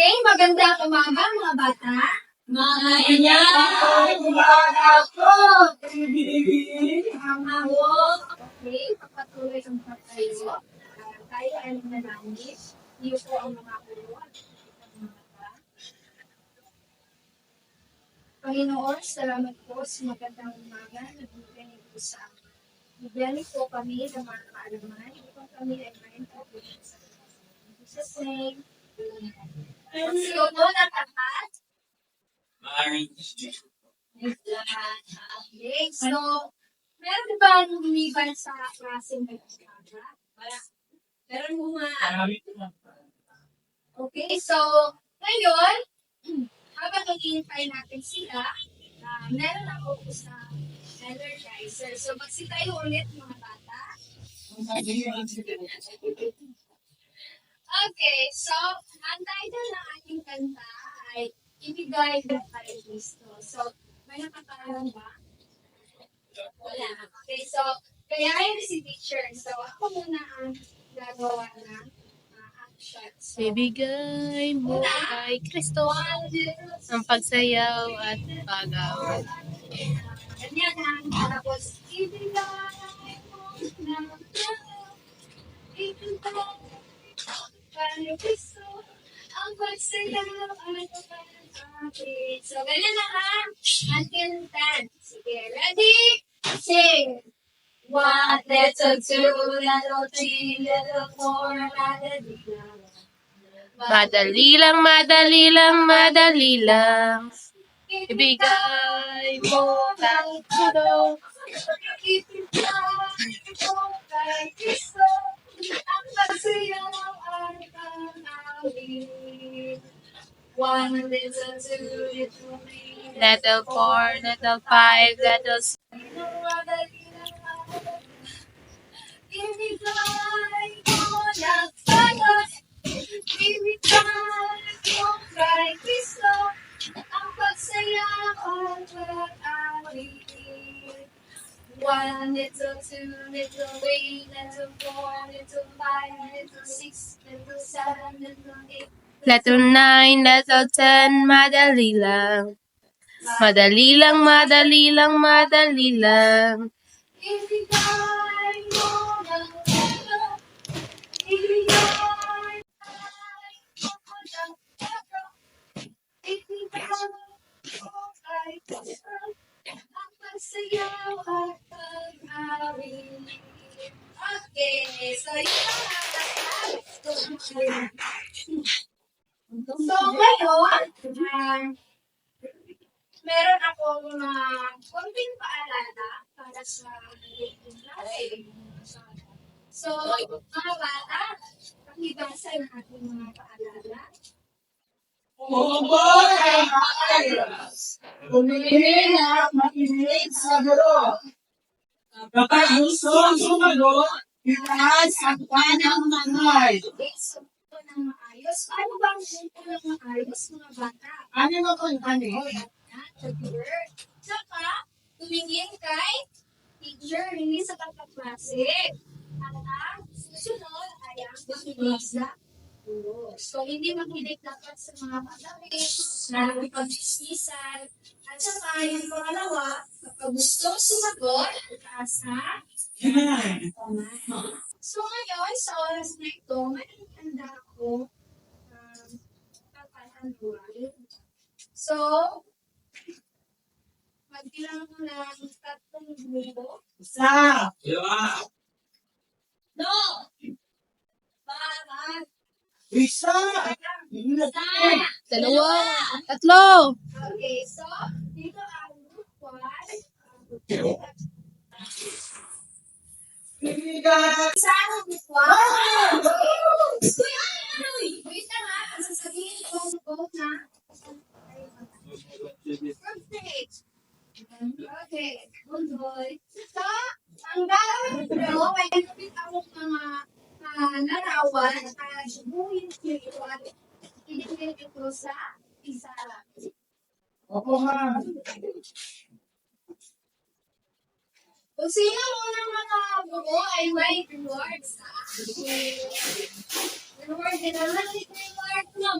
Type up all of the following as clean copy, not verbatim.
Okay, magandang umaga mga bata. Magandang umaga po. Okay, papatuloy ang pagtayo. Tayo ay manalangin. Iyo po ang mga ulo at mga bata. Panginoon, salamat po sa magandang umaga na bigyan niyo po sa amin. Bigyan niyo po kami ng mga kaalaman upang kami ay ma-introduce sa Diyos. In Jesus' name, amen. Sino po natapat? Okay, so, meron ba lumiban sa klaseng nagkakaga? Meron mo nga. Okay, so, ngayon, habang naghihintay natin sila, meron ako sa energizer. So, magsitayo ulit mga bata. Okay, so, ang title ng ating kanta ay Ibigay mo kay Kristo. So, may nakakaroon ba? Wala. Okay, so, kaya yun si teacher. So, ako muna ang gagawa ng action. So, Ibigay mo kay Kristo ang pagsayaw at pag-away. ganyan lang. Tapos, ibigay mo na ibigay kay Kristo ang pagsayaw at pag-away. So, ganyan na ha. Until 10. Sige, ready? Sing! 1, little 2, little 3, little 4, madali lang. Madali lang, madali lang, madali lang. Ibigay mo kay Kristo. Ibigay mo kay Kristo ang pagsayaw at pag-awit. 1, little 2, little 3, Little 4, little 5, little 6. madali lang. Ibigay mo ng sagot. Ibigay mo kay Kristo ang pagsayaw at pag-awit. 1, little 2, little 3, little 4, little 5, little 6, little 7, little 8. Little 9, little 10, madali lang. Madali lang, madali lang, madali lang. Ibigay mo ng sagot. Ibigay mo ng sagot. Ibigay mo kay Kristo ang pagsayaw at pag-awit. Okay, so yun ang So ngayon, meron akong konting paalala para sa klase. So, mga bata, pakibasa ng ating mga paalala. Umiling at makinig sa guro. Kapag gustong sumagot, itaas ang kanang manay. Okay, so ito ng maayos. Paano ba ang ito ng maayos, mga bata? Ano na kung ano? Saka, tumingin kay teacher, hindi sa pagkaklase. At susunod ay ang makinig sa guro. So, hindi makinig dapat sa mga pagdamit, na pag-sisisan. At saka, yung pangalawa, kapag gusto sumagot, itaas na kamay. So, ngayon, sa oras na ito, may handa ako pagpapanuan. So, magbilang mo ng 3 grupo. Isa. No! Para! Isa. Dalawa, tatlo. Okay, so, dito ang group 1. Ibigay. Isa ang group 1. Wait lang ha, sasabihin ko ang vote na. Perfect. Okay, good boy. So, ang gagawin ko, may nabit ako mga larawan at subuhin ko ito at ilipin ito sa isa. Opo, ha. Kung sino unang makabuo ay may rewards. Reward din naman, reward mo.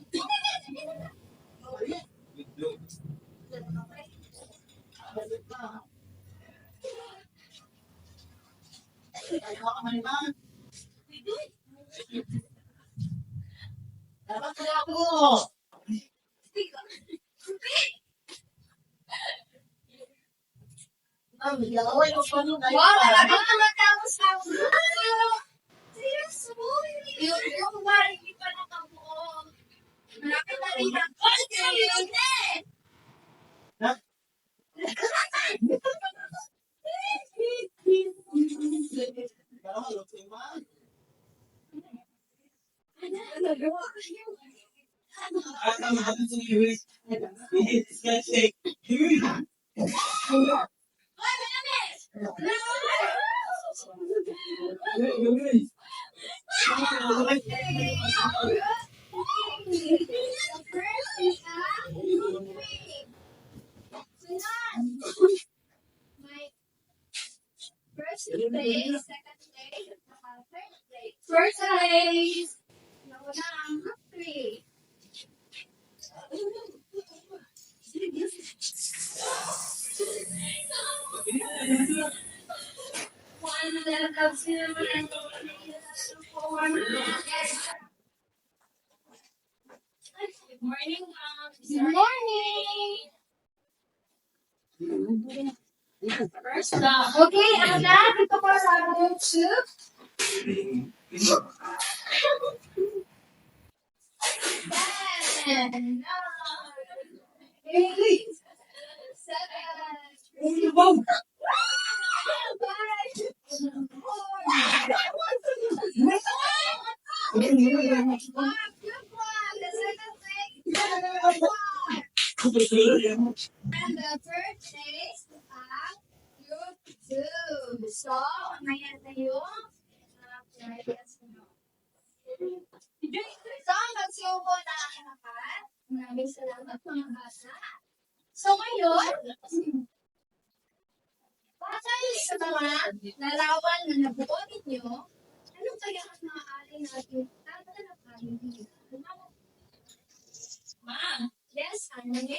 Dapat kaya ako. Gawin ko pa nung Wow, talaga naman tapos ako. Seryoso? Yung kumari, hindi pa nakabuo. Malapit na rin ang konti. First place, second place, third place. First place. Nawala ang three. One letter of zero and Good morning, Good morning. First up. Okay, and now ito po sa group 2. Ten, 9, 8, 7, 5, 4, and the third place group 2. So, ngayon na yung So, magsubo na ang lahat. Maraming salamat mga bata. So, ngayon, batay sa mga larawan na nabuo ninyo, ano kaya ang maaari natin tatalakayin dito? Ma'am, Yes, Anne?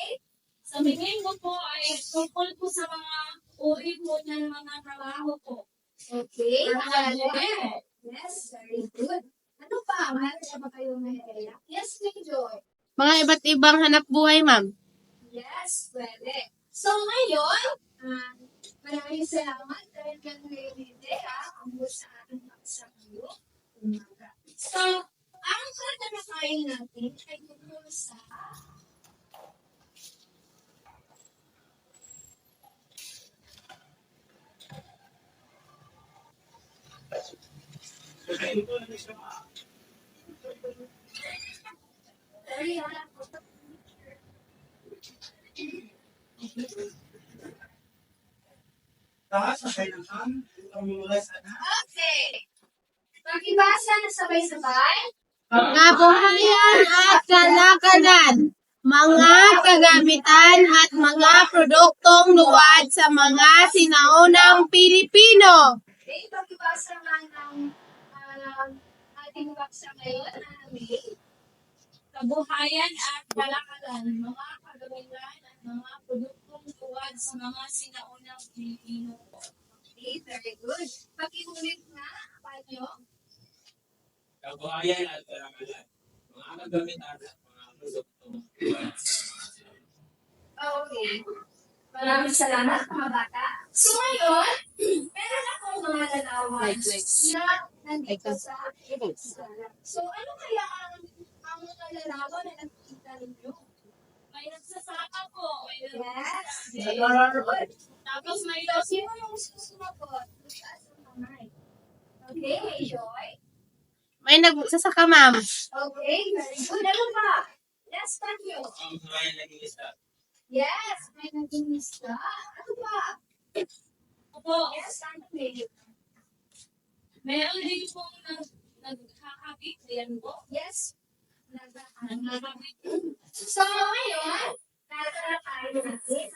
sa tingin ko po ay tungkol po sa mga uri po ng mga trabaho po. Okay, Anne. Yes, very good. Ano pa? Meron na ba kayong mahiraya? Yes, May Joy. Mga iba't ibang hanap buhay, ma'am. Yes, pwede. So, ngayon, maraming salamat dahil kang ngayon idea ang sa ating pagsasayo. So, ang tatalakayin natin ay tungkol sa Taas na kailangan ang mula sa Okay. Pakibasa na sabay-sabay. Mga buhayan at kalakalan, mga kagamitan at mga produktong luwad sa mga sinaunang Pilipino. Okay, pakibasa nga ng ating baksa ngayon. May. Kabuhayan at kalakalan, mga kagamitan at mga produktong tuwad sa mga sinaunang Pilipino. Okay, very good. Pakiulit nga, panyo. Kabuhayan at kalakalan, mga kagamitan at mga produktong tuwad. Okay. Maraming salamat mga bata. So ngayon, meron akong mga lalawan na nandito sa sala. So ano kaya ang mga lalawan na nakikita ninyo? May nagsasaka po. Yes. Good. Tapos may So, sino yung susumagot? Taas ang kamay. Okay, may Joy. May nagsasaka, ma'am. Okay, very good. Ano pa? Yes, thank you. Ang kabayan naging isa. Yes, may naging lista. Ano pa? po. Yes, thank you. Meron din pong nagkakabit. Yan po. Yes. Nagkakabit. So, ngayon, tatalakayin natin.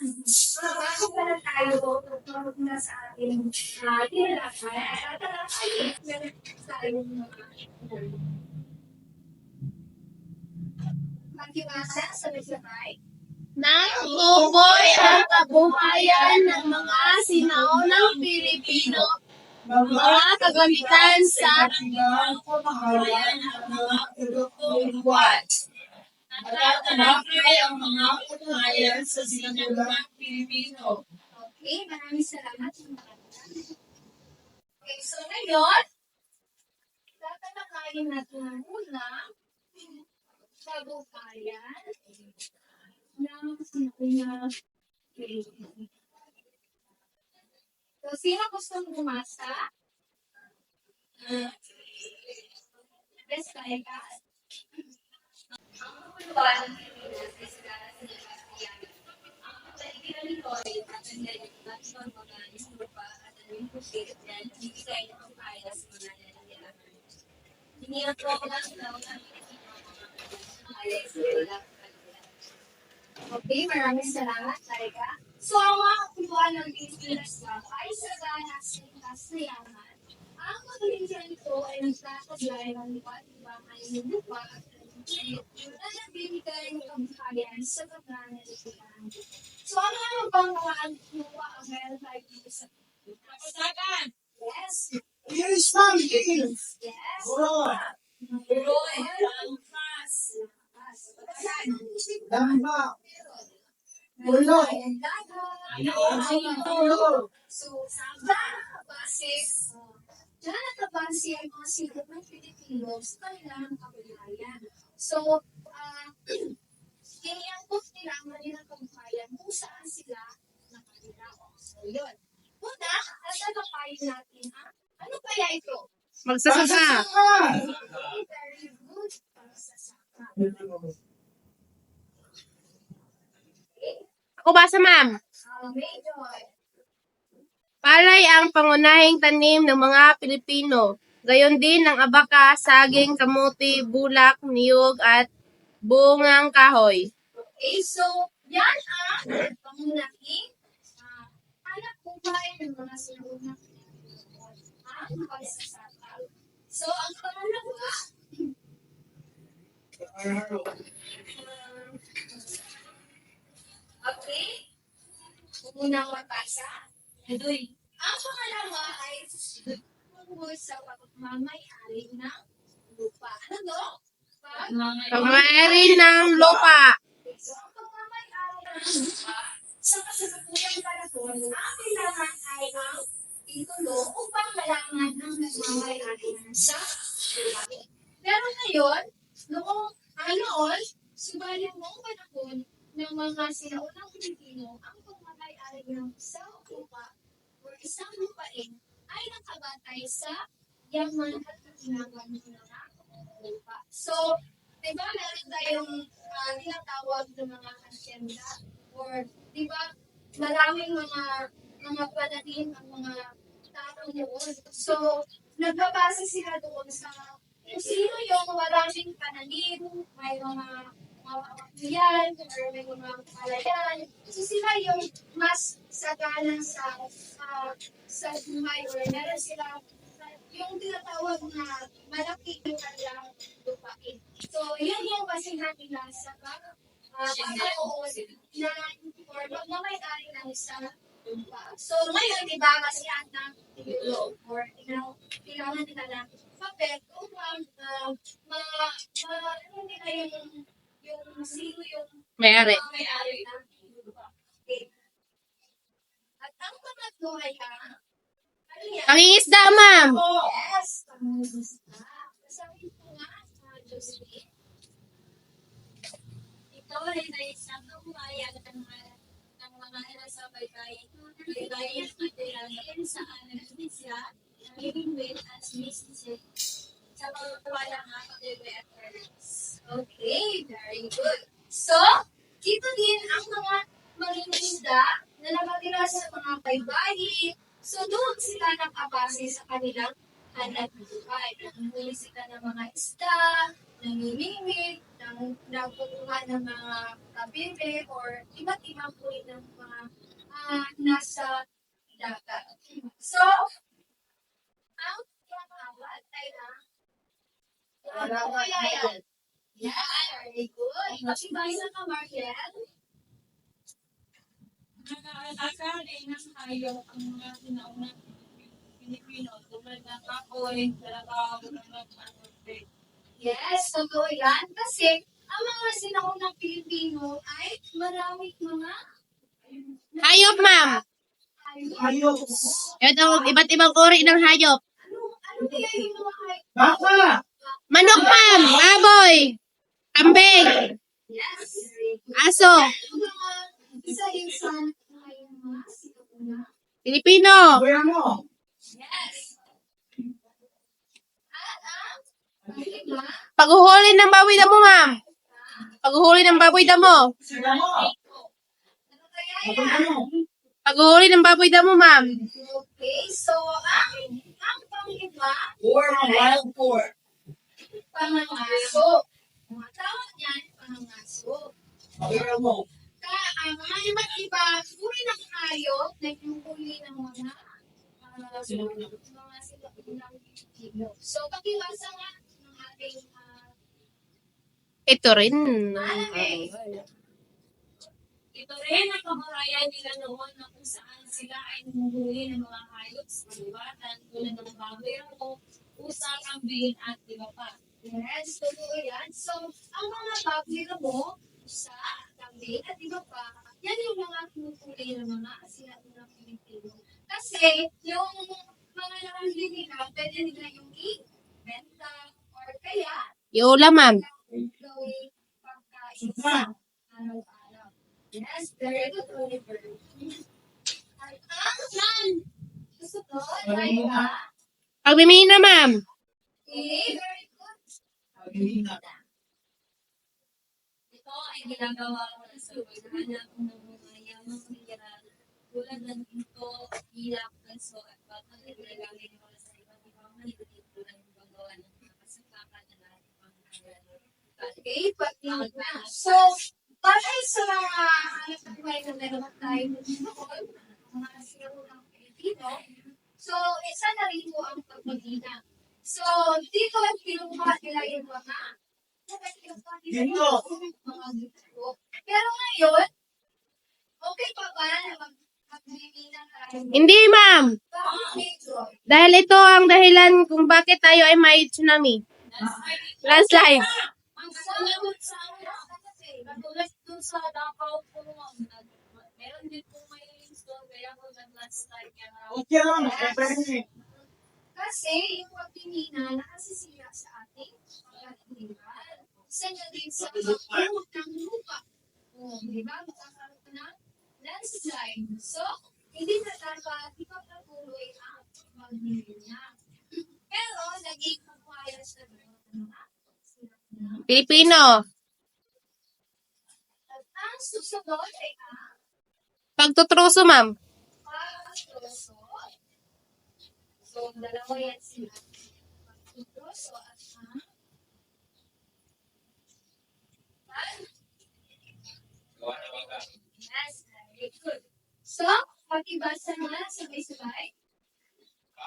Bago pa na tayo tugtog na sa ating tinalakay, tatalakayin natin tayo mga magkibasa sa sabay. Natutukoy ang kabuhayan ng mga sinaunang Pilipino mga kagamitan sa ang pamahalaan at mga produktong buwan. natatalakay ang mga kabuhayan sa sinaunang Pilipino. Okay, maraming salamat. Okay, so ngayon, tatalakayin natin ang unang kabuhayan ng sinaunang Pilipino. So, sino gustong bumasa? Yes, kaya ka. Ang puluhan ng Pilipinas ay sila na Sebastian. Ang pagkaibigan nito ay tatanggal ng platform mga Europa at ang lingkupit na nagbibigay ng pampaya sa mga nananirahan. Iniatrokan daw ng Pilipino ang mga pampaya sa mga Okay, maraming salamat, Laika. So, ang mga kapuluhan ng Pilipinas daw ay sagana sa likas na yaman. Ang pagkaibigan nito ay nagtataglay ng iba't-ibang anong lupa at na nagbibigay ng kabuhayan sa pagkakalitan. So, ano bang mga lupa ang meron tayo dito sa Kapasagan! Yes. Yes, ma'am. Yes. Buron. Tuloy ang mas. Damba. Ulo. Ulo. So, sa basis, dyan natabase ang mga sikat ng Pilipino sa kanilang kabuhayan. So, iniangkot nila ang kanilang kabuhayan kung saan sila nakatira. So, yun. Una, tatagapayin natin ano kaya ito? Magsasaka. Okay, very good. Pagsasaka. Ako basa, ma'am. Major. Palay ang pangunahing tanim ng mga Pilipino. Gayon din ang abaka, saging, kamuti, bulak, niyog at bungang kahoy. Okay, so, yan ang pangunahing hanap buhay ng mga sinaunang ang pagsasaka. So, ang pangalawa, okay, unang mapasa. Ang pangalawa ay tungkol sa pagmamayari ng lupa. Ano to? Pagmayari ng lupa. So, ang pagmamayari ng lupa, sa kasalukuyang panahon, ang kailangan ay ang titulo upang malaman ang nagmamayari sa lupa. Pero ngayon, noon, subalit noong panahon ng mga sinaunang Pilipino, ang pagmamayari ng isang lupa o isang lupain ay nakabatay sa yaman at kakinangan ng mga lupa. So, di ba meron tayong tinatawag ng mga hacienda or di ba maraming mga pananim ang mga tao noon. So, nagbabase sila doon sa kung sino yung maraming pananim, may mga kapatid or may mga palayan. So, sila yung mas sagana sa buhay or meron sila yung tinatawag na malaki yung kanilang lupain. So, yun yung basihan nila sa pagkakaroon na or magmamayari ng isang lupa. So, ngayon, di ba, basihan ng titulo or kailangan nila ng papel upang ano nila yung sino yung Mayari. may-ari ng lupa. Okay. At ang pangatlo ay ano yan? Pangingisda, ma'am. Yes, pangusta. Sasabihin ko nga, Josephine. Ito ay isang kabuhayan ng mga nasa baybayin natin saan nagsinisya ang living with as businesses sa pagkawala ng pag-ibig at parents. Okay, very good. So, dito din ang mga mangingisda na nakatira sa mga baybayin. So, doon sila nakabase sa kanilang hanap buhay. Nanguhuli sila ng mga isda, namimingwit, nagkukuha ng mga kabibe, or iba't ibang uri ng mga nasa dagat. So, ang pangawat ay kabuhayan. Yeah, very good. Pakibasa ka, Markel. Nag-aalaka din ng hayop ang mga sinaunang Pilipino baboy, talaga ako naman Yes, totoo yan. Kasi ang mga sinaunang Pilipino ay maraming mga Hayop, ma'am. Ayok. Ito, iba't ibang uri ng hayop. ano kaya yung mga Baka! Manok, ma'am. Baboy. Kambing. yes. Aso. Ang mga isa yung sa mga sinaunang Pilipino. Kuya mo! yes. At ang iba, Paghuhuli ng baboy damo, ma'am. Paghuhuli ng baboy damo. Sila mo! ano kaya Ako yan? mo! Paghuhuli ng baboy damo, ma'am. Okay, so ang pang-iba, Or wild pork. pangangaso. Mga tawag yan, pangangaso. Kuya mo! Mga iba't iba, uri ng hayop na inuhuli ng mga sinaunang Pilipino. So, pakibasa nga ng ating Ito rin. Ito rin ang kabuhayan nila noon na kung saan sila ay numuhuli ng mga hayop sa kalibatan tulad ng baboy, usa, kambing at iba pa. yes, totoo yan. So, ang mga baboy mo, sa kambing at iba pa, yan yung mga pinuhuli ng mga sinaunang Pilipino. Kasi, yung mga nakahuli nila, pwede nila yung i-benta or kaya Iula, ma'am. gawing pagkain sa araw-araw. Yes, very good, Oliver. At ang susunod ay Pagmimina, ma'am. very good. Ito ay ginagawa ko sa paghahanap ng mga yamang mineral tulad ng ito, ilak, kanso at batang na ginagamit ko sa iba't ibang maliliit tulad ng paggawa ng mga kasangkapan na lahat ng pangangailangan. Okay, pag-ibig na. So, para sa mga anak ng buhay na meron tayo noon, mga sinunang Pilipino, so, isa na rin po ang pagmamina. So, dito ang kinuha nila yung mga Ginto. mga ginto. Pero ngayon, okay pa ba na magmimina tayo? Hindi, ma'am. Bakit? Dahil ito ang dahilan kung bakit tayo ay may tsunami. Landslide. Ang salamat sa katulad dun sa Davao po, meron din po may storm kaya po nag-landslide kaya Okay lang, pwede. Kasi yung pagpimina nakasisira sa ating pagkatigal. Isa na din sa pagpumot ng lupa. Di ba? Magkakaroon ka ng landslide. So, hindi na dapat ipagpatuloy ang pagpimina. Pero, naging compliance na rin ang mga sinaunang. Pilipino. At ang susunod ay ang Pagtutruso, ma'am. pagtutroso. So, dalawa yan sila. Pagtutroso at ang Gawa na bangka. yes, very good. So, pakibasa nga sabay-sabay.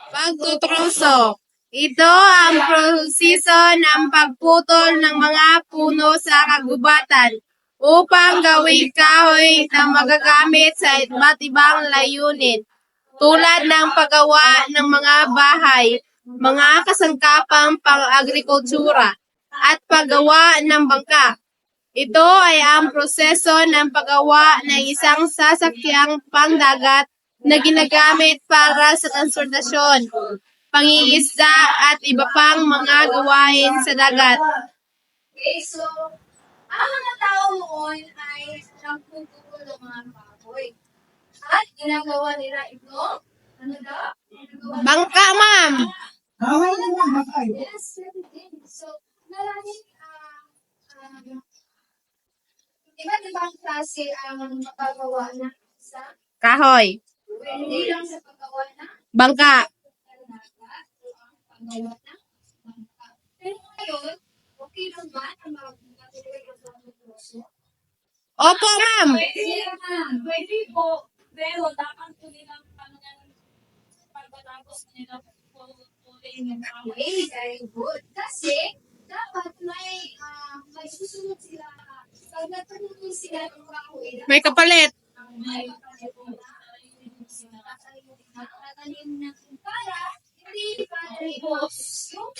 Pagtutruso. Ito ang proseso ng pagputol ng mga puno sa kagubatan upang gawing kahoy na magagamit sa iba't ibang layunin tulad ng paggawa ng mga bahay, mga kasangkapang pang-agrikultura, at paggawa ng bangka. Ito ay ang proseso ng paggawa ng isang sasakyang pangdagat na ginagamit para sa transportasyon, pangingisda at iba pang mga gawain sa dagat. Okay, so, ang mga tao noon ay nagpupukol ng mga baboy. At ginagawa nila ito, ano daw? Ginagawa Bangka, ma'am! Kawal mo lang, matay. yes, everything. So, maraming iba't ibang klase ang mapagawa na sa Kahoy. hindi lang sa paggawa na Bangka. talaga o ang paggawa na bangka. Pero ngayon, okay lang ba na mag-material ng pagtutroso? Opo, ma'am! Pwede po, pero dapat po nilang pagkatapos nila pulin yung kahoy. Okay, very good. Kasi, dapat may susunod sila. Pag nagpatuloy sila ng kahoy, May kapalit. may tatanim na para hindi para Tapos, yung,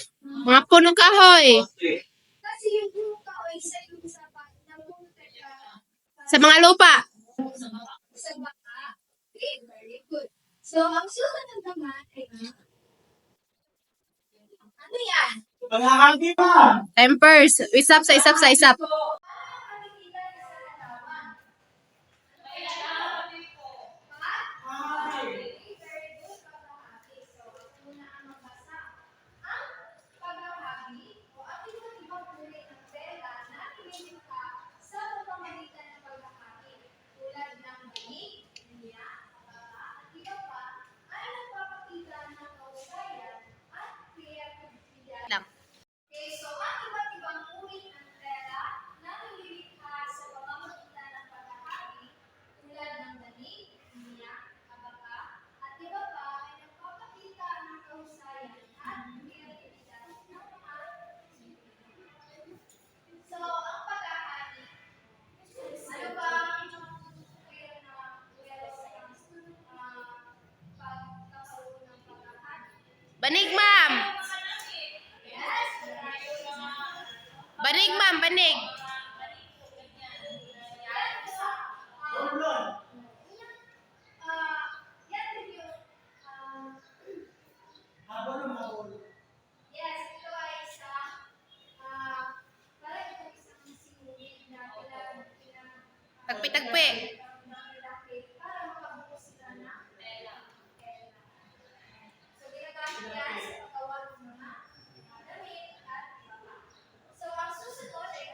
Mga punong kahoy. kasi yung puno kahoy sa yung sa Sa mga lupa. sa baka. Okay, very good. So, ang susunod naman ay ano yan? Paghahagi pa. Tempers. Isap sa isap sa isap. So, paano makikita niya sa larawan? Ay. Very good, paghahagi. So, ako muna ang magbasa. Ang paghahagi o ang iba't ibang uri ng tela na nilikha sa pamamagitan ng paghahagi tulad ng banig, niya, baka, at iba pa ay nagpapakita ng kahusayan at kreatividad. Okay, so ang iba't ibang uri ng tela na nilikha sa pamamagitan ng paghahagi tulad ng banig, niya, baka, at iba pa ay nagpapakita ng kahusayan at kreatividad ng mga So, ang paghahagi, ano ba ang kaya na well sa pagkakaroon ng paghahagi? Banig, ma'am. Yes, Banig, ma'am. Banig. yan din yung, Habol ng habol. yes, ito ay isa, parang ito isang sinulid na Tagpi-tagpi. para makabuo sila ng tela. So, ginagamit yan sa paggawa ng mga damit at iba pa. So, ang susunod ay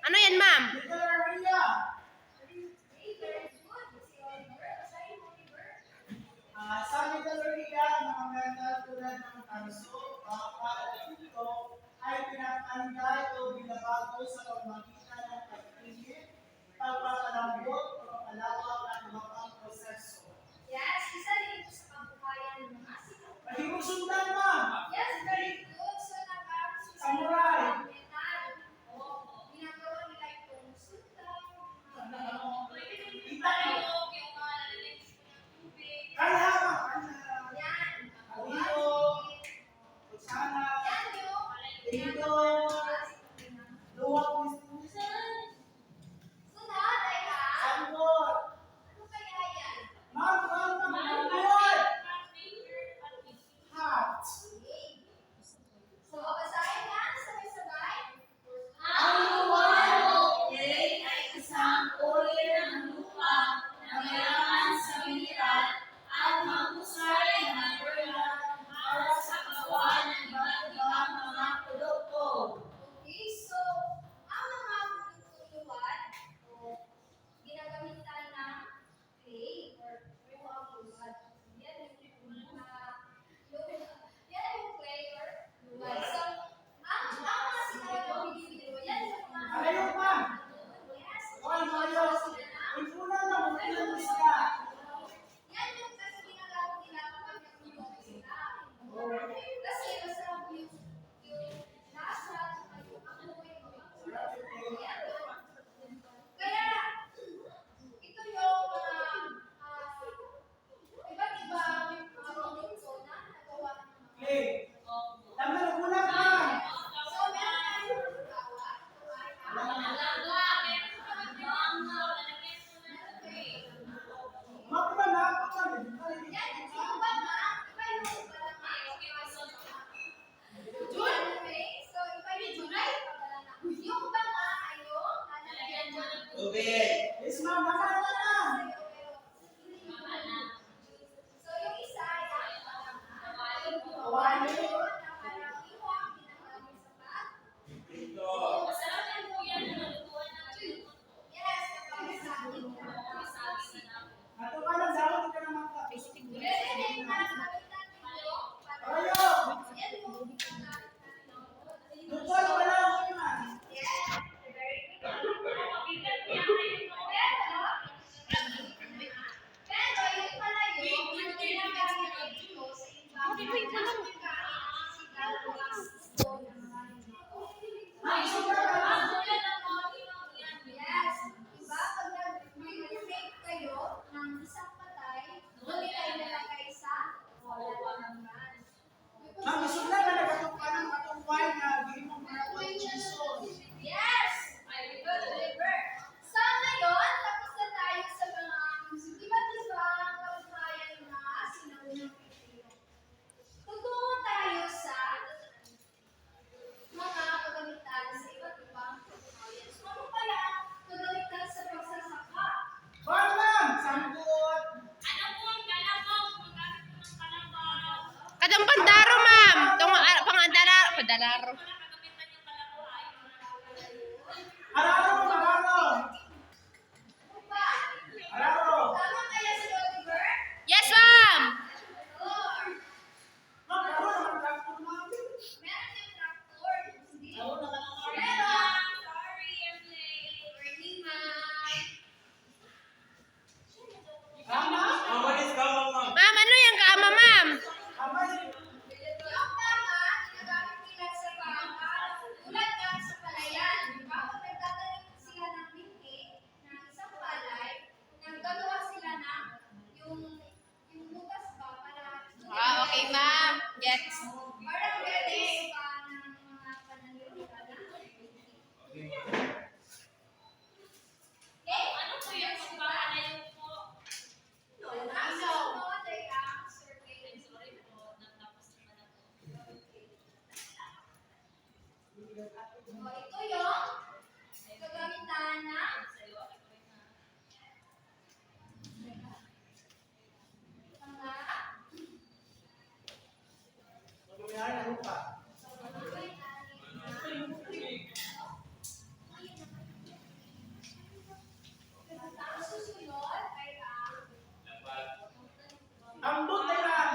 Ano yan, ma'am? Literia. very good. Si Oliver, basahin mo, Oliver. Sa Literia, mga metal tulad ng tanso, baka, at ito ay pinapalagay o binabago sa pamamagitan ng pagpili, pagpapalambot, pagpapalawak, at mga pang proseso. Yes, isa din ito sa kabuhayan ng mga sino. Pwede mo sundan, ma'am. Yes, very good. So, nag-aaral Samurai. metal. Ginagawa nila itong sultan. Kita mo. Kaya, ma'am. Yan. Aliyo. Gets. Parang galing pa ng mga pananalitan. Okay, ano po yung pagpapalayo po? Ang susunod ay ang survey. Sorry po, natapos naman ako. O, ito yung kagamitan na Pagkumihan, ano pa? ang susunod ay ang Ambot na lang.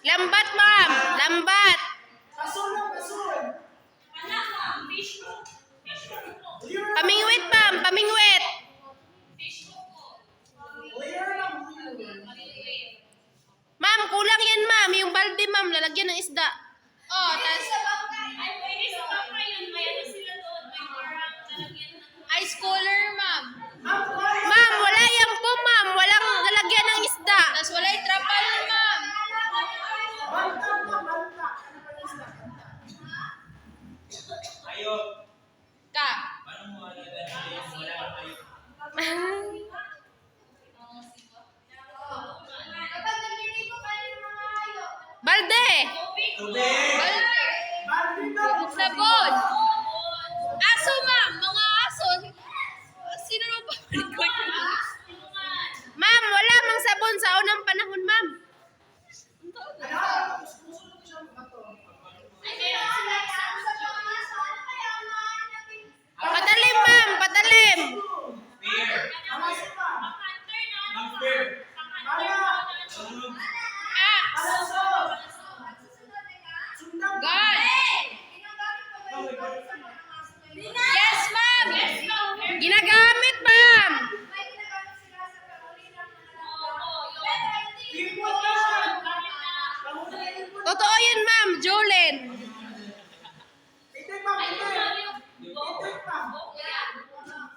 Lambat, ma'am. Lambat. Kasul lang, kasul. Clear lang. Pamingwit, ma'am. Pamingwit. Clear lang, clear. Ma'am, kulang yan, ma'am. Yung balde, ma'am. Lalagyan ng isda. Oh, tas ice cooler, ma'am. Ang kumain. Ma'am, wala yan po, ma'am. Walang lalagyan ng isda. Tas wala'y trapal, ma'am. Banta pa, banta. Ano ba yung isda? Ayok. Ka. Paano mo alagaan na yung wala kang ayok? kapag naliligo kayo ng mga hayop. Balde. Tubig! Balde. Bandi daw. Sabon. Aso, ma'am. Mga aso. Sino mo pa? Ma'am, wala mang sabon sa unang panahon, ma'am. Ano? Susunod siya mga to. Patalim, ma'am. Patalim. Beer! Amas pa. Ang beer! Mana? Tulog! Axe. Alaso. Sundang. Gun. Yes, ma'am. Ginagamit, ma'am. Ipot na. Kahuli na ipot. Totoo yun, ma'am. Jolene. Itik pa, itik. Itik pa. Itak mo, itak.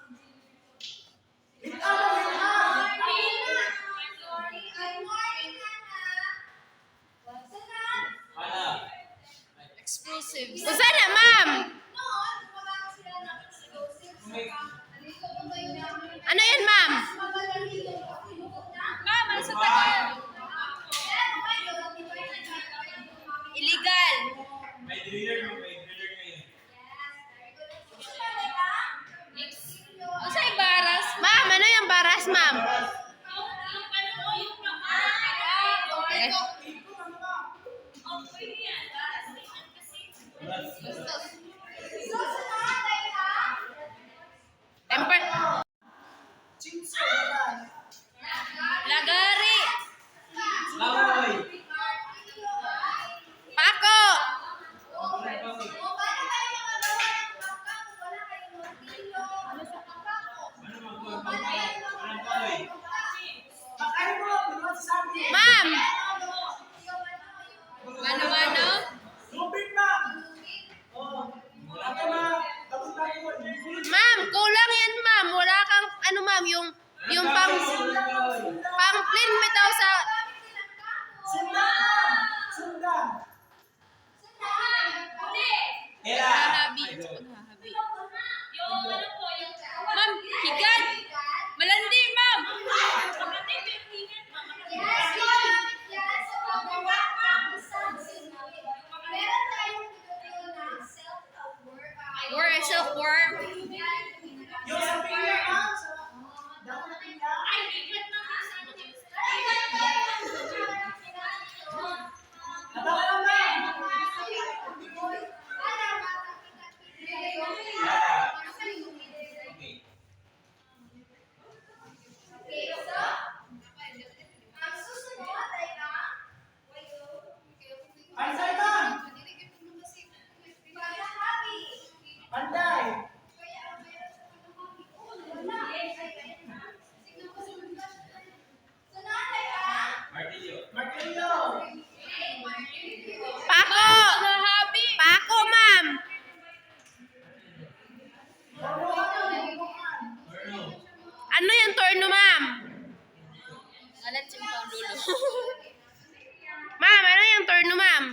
Hala! Explosive. Usa na, ma'am. Ano yan, ma'am? Ma'am, ano sa tagal? Illegal. May driller mo, may driller ngayon. Usay baras? Ma'am, ano yung baras, ma'am? Eh, Ipot, ano ba? temper. Chinso, yan. Lagari. Laboy! Pako. Walang paloy! Pakain mo, pinuha sa sabi. Ma'am. Mano-mano? Lupit na. Oh. Ako na. Tapos na ko. Ma'am, kulang yan, ma'am. Wala kang, ano, ma'am, yung pang clean bitaw sa... Sundan. Sundan. Hera! Hahabi. Ma'am, higad. Malandi, ma'am. Or a silkworm. Yung sa pinya, ha? Sa dako na pinya. Nabaka lang ba? Okay. Pansay ba? Panday. Martilyo! Martilyo. Pako. Pako, ma'am. Bubukan. Torno! Ano yung torno, ma'am? Ma'am, ano ang turno, ma'am.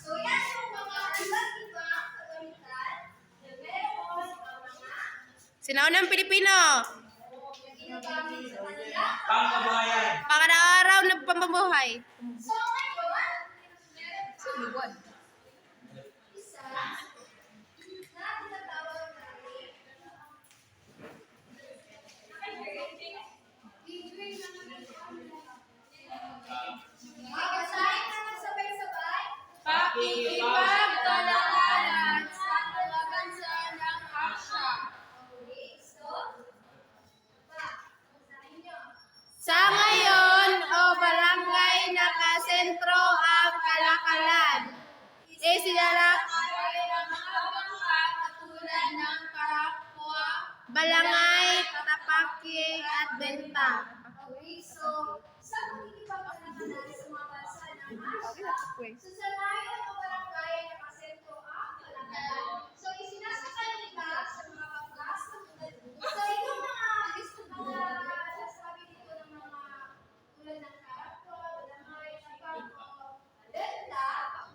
So, yan yung mga iba't ibang kagamitan na meron ang mga Sinaunang Pilipino. ginagamit sa kanila. Pangkabayan. Pang-araw na pamumuhay. So, ngayon, meron pa isa na tinatawag natin Magasahin na ng sabay-sabay. Pakikipagkalakalan sa kalabansa ng Asya. Okay, so, basahin nyo. Sa ngayon, o barangay nakasentro ang kalakalan. Isinalakay ang mga bangka katulad ng Karakwa, Balangay, Tapaki, at Benta. Okay, so, sa pagkikipagkalakalan sa mga bansa ng Asya, so sa layo ng barangay nakasentro ang kalakalan. So, isinasakay nila sa mga bangka sa tulad. So, itong mga sabi dito ng mga tulad ng Karakwa, Balangay, Tapako, Benta.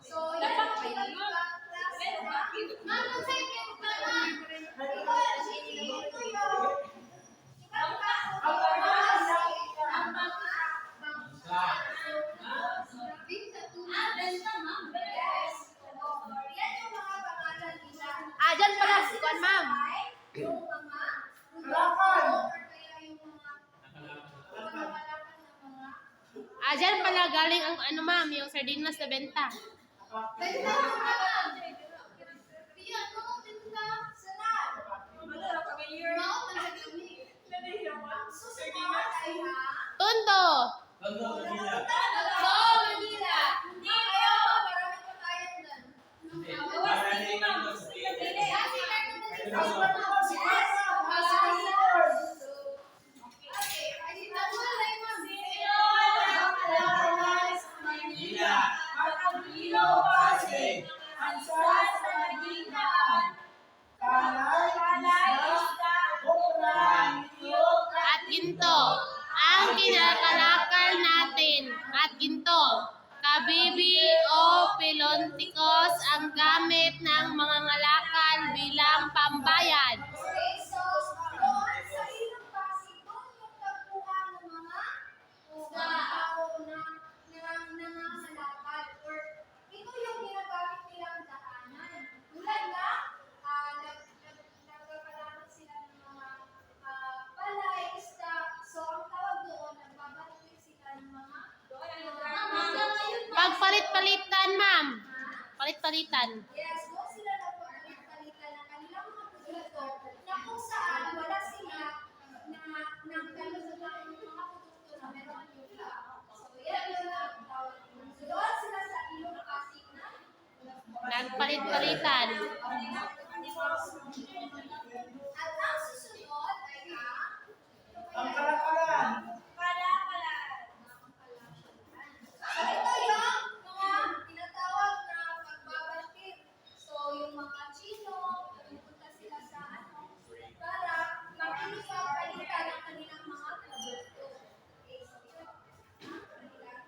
So, yan ang iba't-ibang klase na. Ma'am, kung sa'yo yung tanong, ito yung Dyan pala, kuwan, ma'am. Dyan pala galing ang ano, ma'am, yung sardinas na benta. Tondo. Tondo, Manila. Maraling ang Manila. Pasig. At ginto. Ang kinakalakal natin. At ginto. Kabibi o pilontikos ang gamit ng mga ngalakal bilang pambayad. Pagpalit-palitan, ma'am. Palit-palitan. Yes, doon sila nagpapalitan ng kanilang mga produkto na kung saan wala sila na nagkaluto ng mga produkto na meron yung iba. So, yan yun ang tawag. So, doon sila sa ilong Pasig na Nagpalit-palitan. At ang susunod ay Ang kalakalan. So, ito yung mga tinatawag na pagbabalkit. So, yung mga Chino, pupunta sila sa para makikipagpalitan ang kanilang mga produkto. Okay, so ito ang kanilang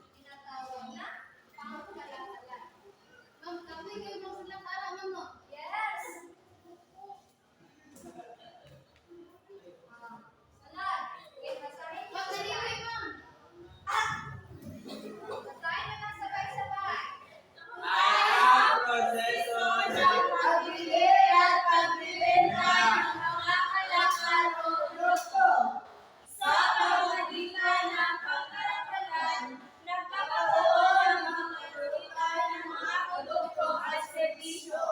tinatawag na pangkalakalan. Ma'am, kapoy kayo mo sila para, ma'am. Yes! Salat. Okay, basahin mo. Basahin, ma'am. Basahin na lang sabay-sabay. Ang proseso ng Pagbili at pagbibenta ng mga kalakal o produkto. Sa pamamagitan ng pagkalakalan, nagkakaroon ng mga karugitan ng mga produkto at serbisyo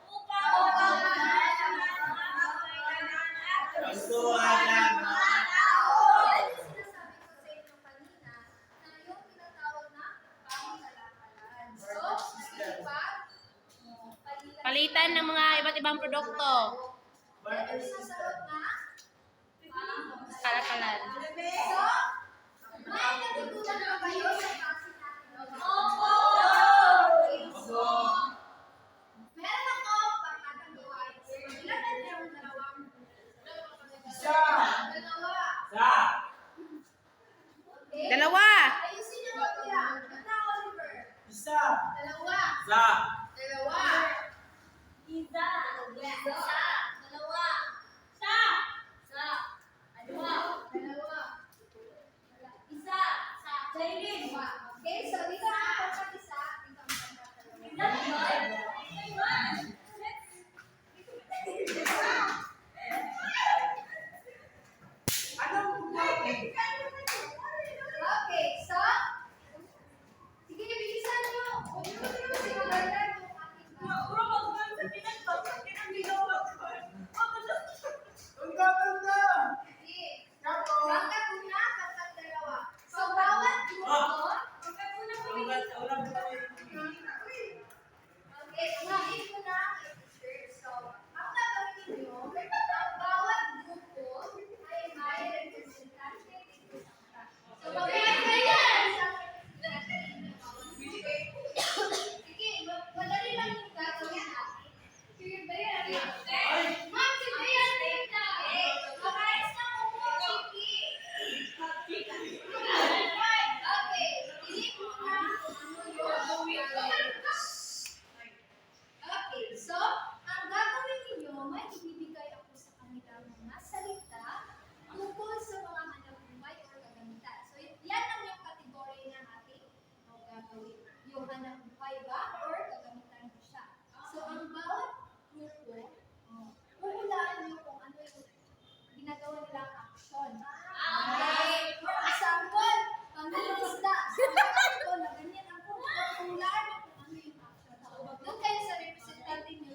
upang mapagpalaan ang mga kapakanan at kagustuhan ng mga tao. Yan yung sinasabi ko sa inyo kanina na yung tinatawag na pangkalakalan. So, Palitan ng mga iba't ibang produkto. Yan yung sasagot na Kalakalan. mga salita tungkol sa mga hanap buhay o kagamitan. So, yan ang yung kategory ng ating gagawin. Yung hanap buhay ba or kagamitan mo siya. So, ang bawat grupo, puhulaan nyo kung ano yung ginagawa nilang action. Okay. For example, pangingisda. So, ito na ganyan ang puhulaan nyo kung ano yung action. Doon kayo sa representative nyo.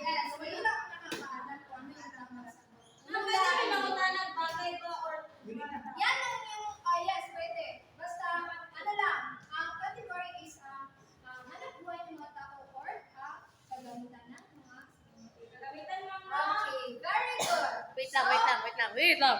Yes, wala na ako nakakaalam kung ano yung tama sa yan ang yung, yes, pwede. Basta, ano lang, ang category is, hanap buhay ng mga tao or kagamitan ng mga okay, very good. Wait lang.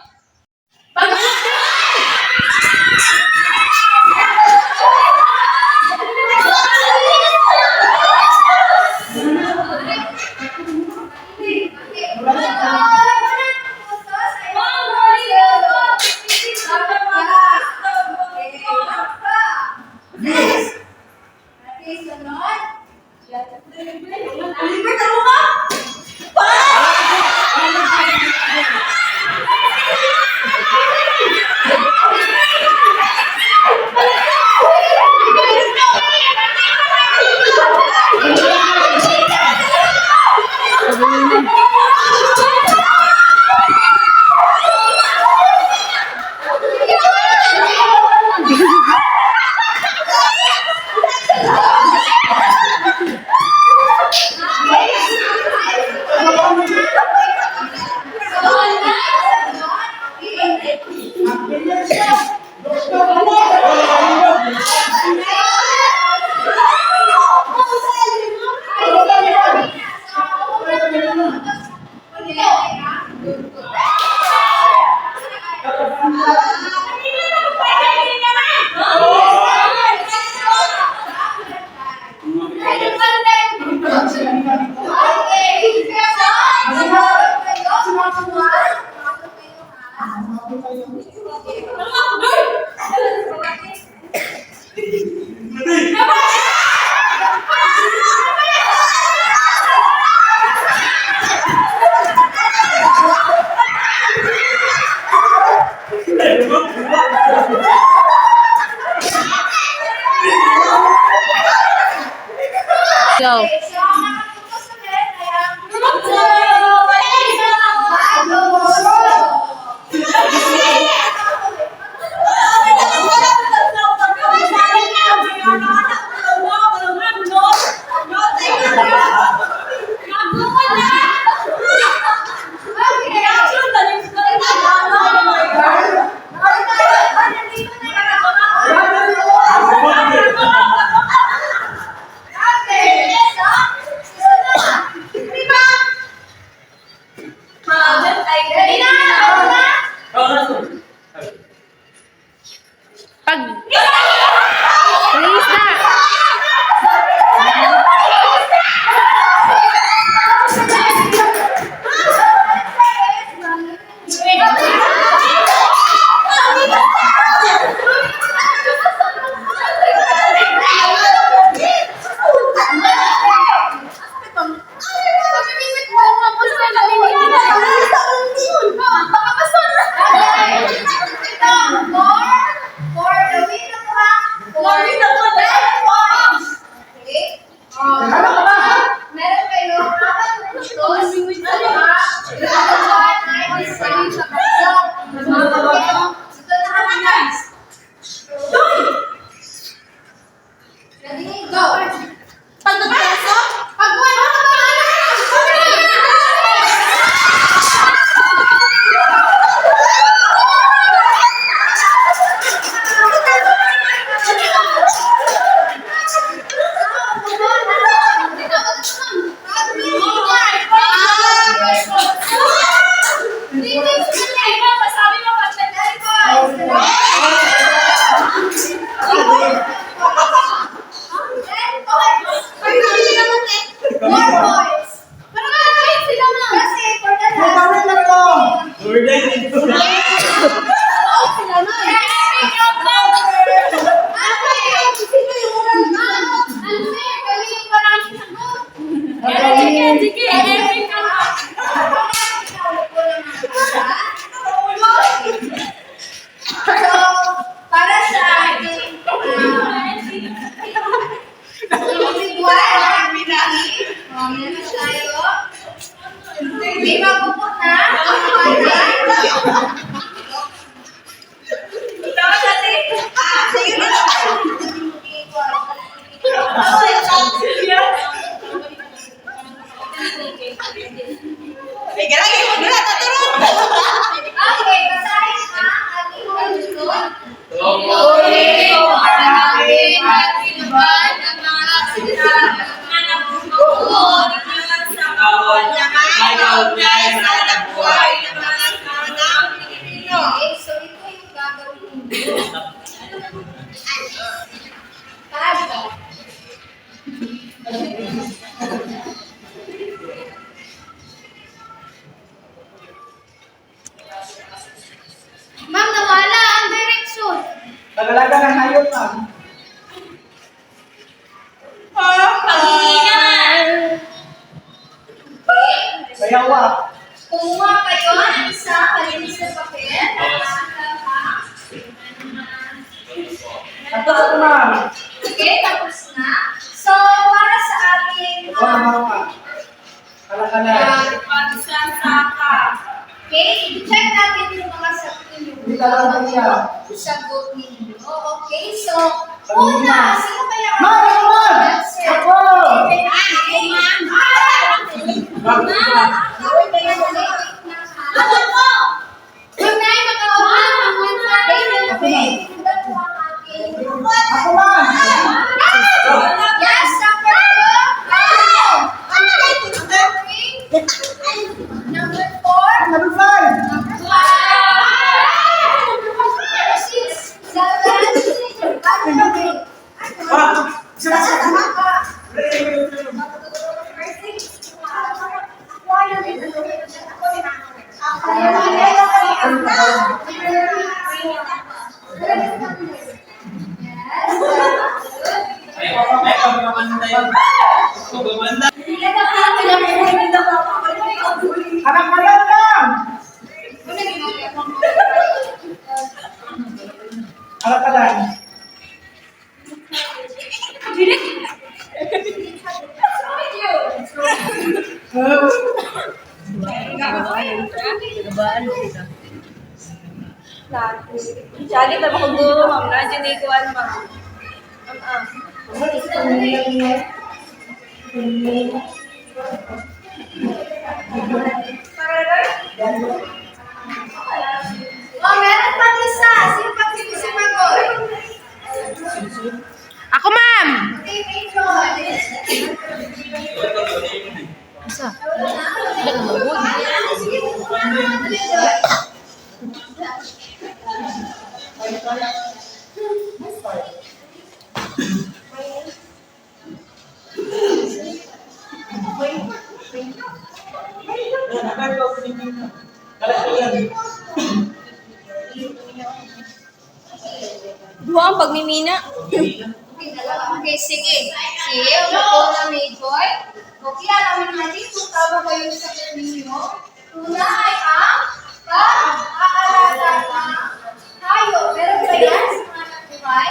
Go. Pag... Release na! Meron kayo apat na puntos. Ready? Go! Pag nagpasok, pag wala ka ba? Okay, tapos na. So, para sa ating Ito ang mga kalakalan. Pagsasaka. okay, check natin yung mga sagot ninyo. Hindi talaga niya. Sagot ninyo. Okay, so, una, sino kaya ang Ma'am, ako, ma'am! That's it. Ako! Okay, ma'am. Ako, ma'am! Yes, number 2. Number 4. Number 5! Number 5. Number 6. 7. Ay, pagkakamanda yun. Pagkakamanda. Kalakalan lang! Kalakalan. Jadi tak mahu guru, mam na jadi kuan mam. Oh, meron pang isa. Sino pang sumagot? Ako, ma'am. Okay, Rachel. Dua ang pagmimina. Okay, sige. Sige, umupo na may joy. Okay, alamin natin kung tama ba yung sagot ninyo. Una ay ang pag-aalaga ng hayop. Meron ba yan sa mga nagbuhay?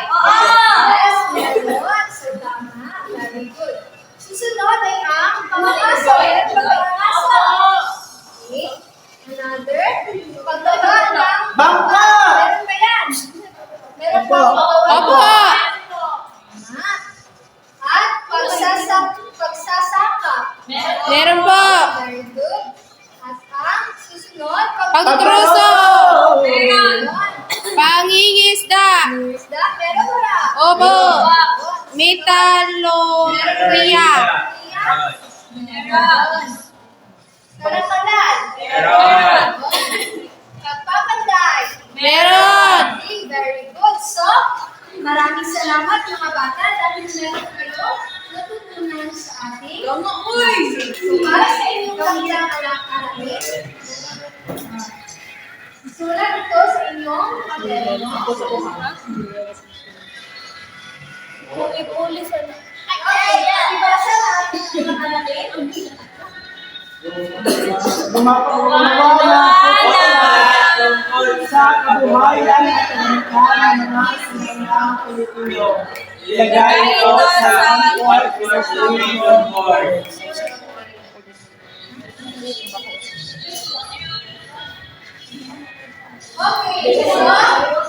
Yes, meron. So, tama. Very good. Susunod ay ang pangangaso. Meron ba pangangaso? Okay. Another. Paggawa ng Bangka! Meron ba yan? Meron ba? Opo. At pagsasaka. Meron po. Very good. At ang susunod, Pagtruso. Meron. Pangingisda. Isda, meron wala. Opo. Metalurgia. Meron. Kalakalan. Meron. Pagpapanday. Meron. Okay, very good. So, maraming salamat mga bata dahil meron kayo natutunan sa ating So, para sa inyong kanilang alak-alamin, sulat ito sa inyong kwaderno. Uli-uli sa Okay, ibasa natin ang alak-alamin. Sa kabuhayan at kaligtasan ng mga sinayang Pilipino. Ilagay ito sa angkor for Filipino board. Okay, so,